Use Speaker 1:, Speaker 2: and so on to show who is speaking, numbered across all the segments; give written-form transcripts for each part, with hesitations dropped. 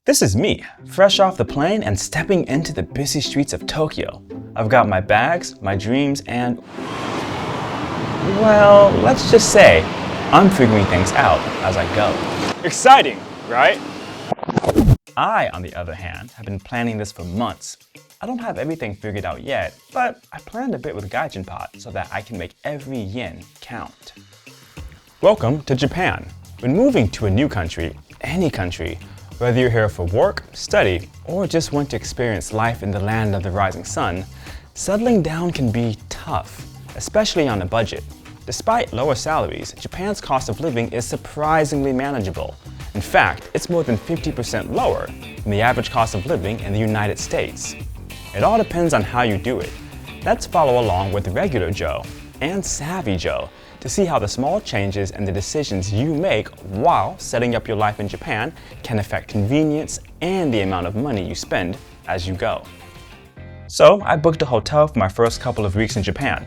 Speaker 1: This is me, fresh off the plane and stepping into the busy streets of Tokyo. I've got my bags, my dreams, and well, let's just say I'm figuring things out as I go.
Speaker 2: Exciting, right?
Speaker 1: I, on the other hand, have been planning this for months. I don't have everything figured out yet, but I planned a bit with GaijinPot so that I can make every yen count. Welcome to Japan. When moving to a new country, any country, whether you're here for work, study, or just want to experience life in the land of the rising sun, settling down can be tough, especially on a budget. Despite lower salaries, Japan's cost of living is surprisingly manageable. In fact, it's more than 50% lower than the average cost of living in the United States. It all depends on how you do it. Let's follow along with Regular Joe and Savvy Joe to see how the small changes and the decisions you make while setting up your life in Japan can affect convenience and the amount of money you spend as you go. So I booked a hotel for my first couple of weeks in Japan.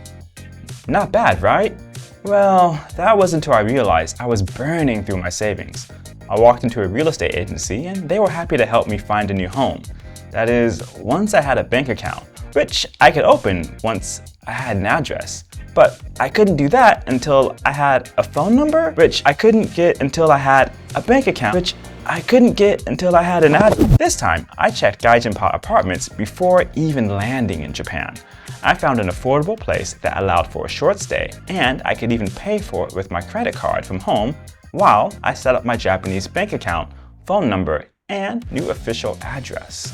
Speaker 1: Not bad, right? Well, that was until I realized I was burning through my savings. I walked into a real estate agency and they were happy to help me find a new home. That is, once I had a bank account, which I could open once I had an address. But I couldn't do that until I had a phone number, which I couldn't get until I had a bank account, which I couldn't get until I had an address. This time, I checked GaijinPot apartments before even landing in Japan. I found an affordable place that allowed for a short stay, and I could even pay for it with my credit card from home while I set up my Japanese bank account, phone number, and new official address.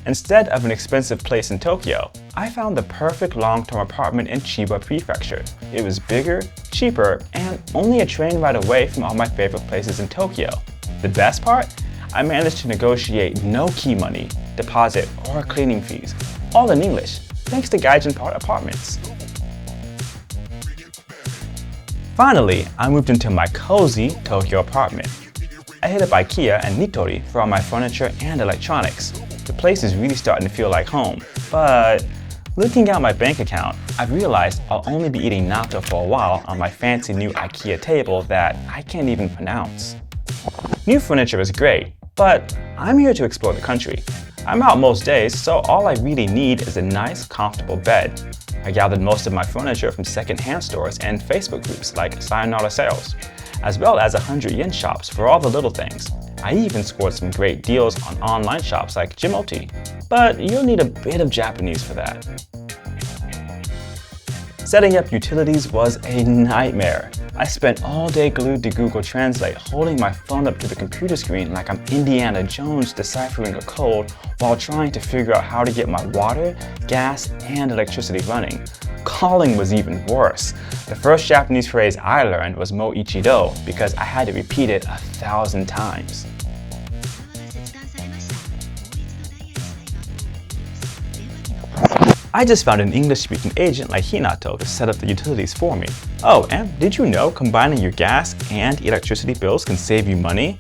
Speaker 1: Instead of an expensive place in Tokyo, I found the perfect long-term apartment in Chiba Prefecture. It was bigger, cheaper, and only a train ride away from all my favorite places in Tokyo. The best part? I managed to negotiate no key money, deposit, or cleaning fees, all in English, thanks to GaijinPot Apartments. Finally, I moved into my cozy Tokyo apartment. I hit up IKEA and Nitori for all my furniture and electronics. The place is really starting to feel like home, but looking at my bank account, I've realized I'll only be eating natto for a while on my fancy new IKEA table that I can't even pronounce. New furniture is great, but I'm here to explore the country. I'm out most days, so all I really need is a nice, comfortable bed. I gathered most of my furniture from second-hand stores and Facebook groups like Sayonara Sales, as well as 100 yen shops for all the little things. I even scored some great deals on online shops like Jimoti, but you'll need a bit of Japanese for that. Setting up utilities was a nightmare. I spent all day glued to Google Translate, holding my phone up to the computer screen like I'm Indiana Jones deciphering a code while trying to figure out how to get my water, gas, and electricity running. Calling was even worse. The first Japanese phrase I learned was mo ichido because I had to repeat it 1,000 times. I just found an English-speaking agent like Hinato to set up the utilities for me. Oh, and did you know combining your gas and electricity bills can save you money?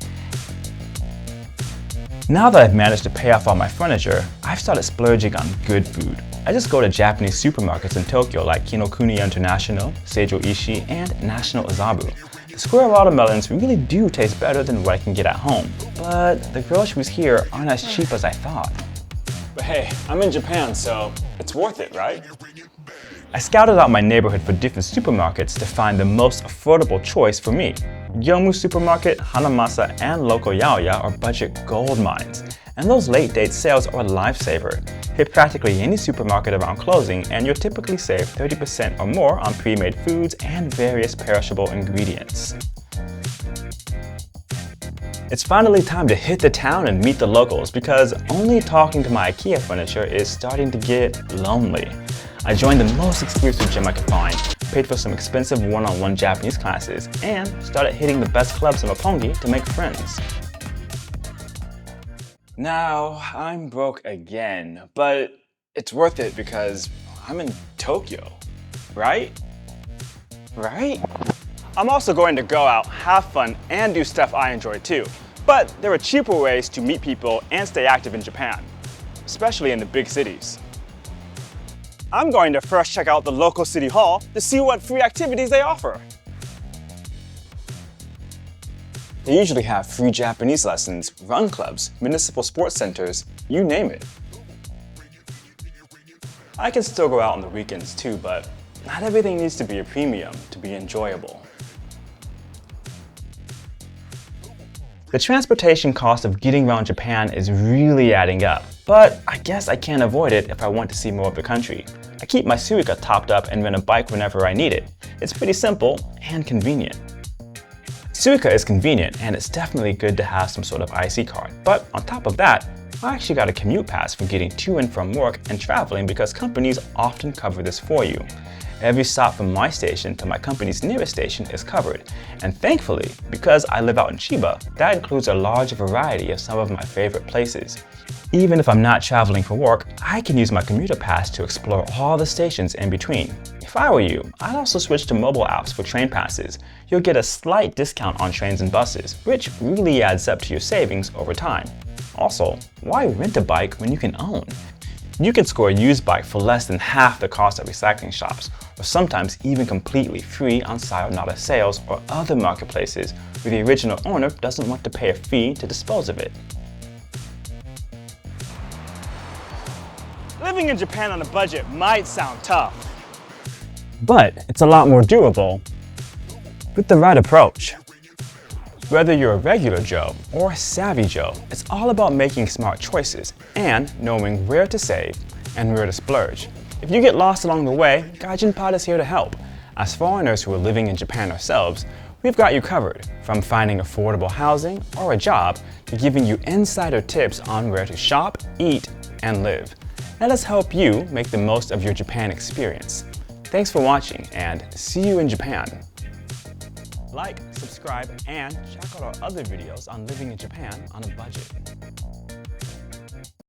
Speaker 1: Now that I've managed to pay off all my furniture, I've started splurging on good food. I just go to Japanese supermarkets in Tokyo like Kinokuni International, Seijo Ishii, and National Azabu. The square watermelons really do taste better than what I can get at home, but the groceries here aren't as cheap as I thought.
Speaker 2: But hey, I'm in Japan, so it's worth it, right?
Speaker 1: I scouted out my neighborhood for different supermarkets to find the most affordable choice for me. Gyomu Supermarket, Hanamasa, and local Yaoya are budget gold mines. And those late-date sales are a lifesaver. Hit practically any supermarket around closing and you'll typically save 30% or more on pre-made foods and various perishable ingredients. It's finally time to hit the town and meet the locals because only talking to my IKEA furniture is starting to get lonely. I joined the most exclusive gym I could find, paid for some expensive one-on-one Japanese classes, and started hitting the best clubs in Roppongi to make friends.
Speaker 2: Now, I'm broke again, but it's worth it because I'm in Tokyo, right? Right? I'm also going to go out, have fun, and do stuff I enjoy too. But there are cheaper ways to meet people and stay active in Japan, especially in the big cities. I'm going to first check out the local city hall to see what free activities they offer. They usually have free Japanese lessons, run clubs, municipal sports centers, you name it. I can still go out on the weekends too, but not everything needs to be a premium to be enjoyable.
Speaker 1: The transportation cost of getting around Japan is really adding up, but I guess I can't avoid it if I want to see more of the country. I keep my Suica topped up and rent a bike whenever I need it. It's pretty simple and convenient. Suica is convenient and it's definitely good to have some sort of IC card, but on top of that, I actually got a commute pass for getting to and from work and traveling because companies often cover this for you. Every stop from my station to my company's nearest station is covered, and thankfully, because I live out in Chiba, that includes a large variety of some of my favorite places. Even if I'm not traveling for work, I can use my commuter pass to explore all the stations in between. If I were you, I'd also switch to mobile apps for train passes. You'll get a slight discount on trains and buses, which really adds up to your savings over time. Also, why rent a bike when you can own? You can score a used bike for less than half the cost at recycling shops, or sometimes even completely free on Sayonara sales or other marketplaces where the original owner doesn't want to pay a fee to dispose of it.
Speaker 2: Living in Japan on a budget might sound tough,
Speaker 1: But it's a lot more doable with the right approach. Whether you're a regular Joe or a savvy Joe, it's all about making smart choices and knowing where to save and where to splurge. If you get lost along the way, GaijinPot is here to help. As foreigners who are living in Japan ourselves, we've got you covered, from finding affordable housing or a job to giving you insider tips on where to shop, eat, and live. Let us help you make the most of your Japan experience. Thanks for watching, and see you in Japan. Like, subscribe, and check out our other videos on living in Japan on a budget.